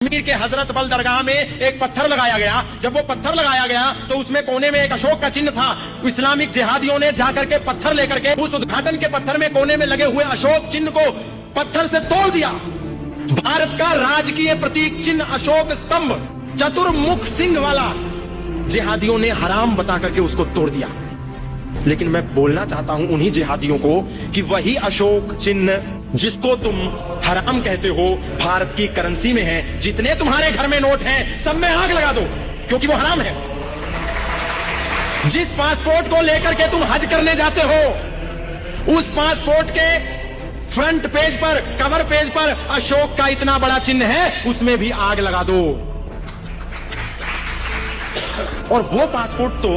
कश्मीर के हजरत बल दरगाह में एक पत्थर लगाया गया। जब वो पत्थर लगाया गया तो उसमें कोने में एक अशोक का चिन्ह था। इस्लामिक जिहादियों ने जाकर के पत्थर लेकर के उस उद्घाटन के पत्थर में कोने में लगे हुए अशोक चिन्ह को पत्थर से तोड़ दिया। भारत का राजकीय प्रतीक चिन्ह अशोक स्तंभ चतुर्मुख सिंह वाला जिहादियों ने हराम बता करके उसको तोड़ दिया। लेकिन मैं बोलना चाहता हूं उन्हीं जिहादियों को कि वही अशोक चिन्ह जिसको तुम हराम कहते हो भारत की करेंसी में है। जितने तुम्हारे घर में नोट हैं सब में आग लगा दो, क्योंकि वो हराम है। जिस पासपोर्ट को लेकर के तुम हज करने जाते हो उस पासपोर्ट के फ्रंट पेज पर, कवर पेज पर अशोक का इतना बड़ा चिन्ह है, उसमें भी आग लगा दो। और वो पासपोर्ट तो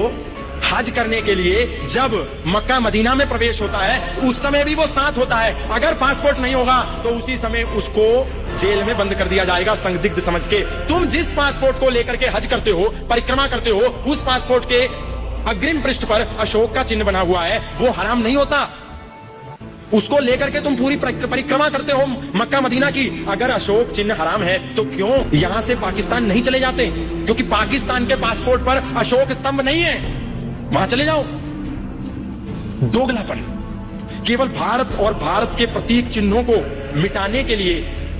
हज करने के लिए जब मक्का मदीना में प्रवेश होता है उस समय भी वो साथ होता है। अगर पासपोर्ट नहीं होगा तो उसी समय उसको जेल में बंद कर दिया जाएगा संदिग्ध समझ के। तुम जिस पासपोर्ट को लेकर के हज करते हो, परिक्रमा करते हो, उस पासपोर्ट के अग्रिम पृष्ठ पर अशोक का चिन्ह बना हुआ है, वो हराम नहीं होता। उसको लेकर के तुम पूरी परिक्रमा करते हो मक्का मदीना की। अगर अशोक चिन्ह हराम है तो क्यों यहां से पाकिस्तान नहीं चले जाते? क्योंकि पाकिस्तान के पासपोर्ट पर अशोक स्तंभ नहीं है, वहां चले जाओ। दोगलापन। केवल भारत और भारत के प्रतीक चिन्हों को मिटाने के लिए,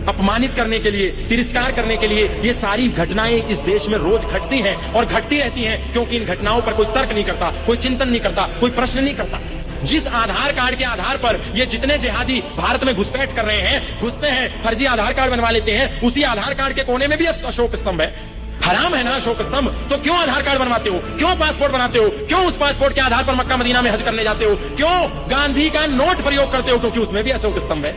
अपमानित करने के लिए, तिरस्कार करने के लिए ये सारी घटनाएं इस देश में रोज घटती हैं और घटती रहती हैं, क्योंकि इन घटनाओं पर कोई तर्क नहीं करता, कोई चिंतन नहीं करता, कोई प्रश्न नहीं करता। जिस आधार कार्ड के आधार पर ये जितने जिहादी भारत में घुसपैठ कर रहे हैं, घुसते हैं, फर्जी आधार कार्ड बनवा लेते हैं, उसी आधार कार्ड के कोने में भी अशोक स्तंभ है। हराम है ना अशोक स्तंभ? तो क्यों आधार कार्ड बनवाते हो? क्यों पासपोर्ट बनाते हो? क्यों उस पासपोर्ट के आधार पर मक्का मदीना में हज करने जाते हो? क्यों गांधी का नोट प्रयोग करते हो? क्योंकि उसमें भी अशोक स्तंभ है।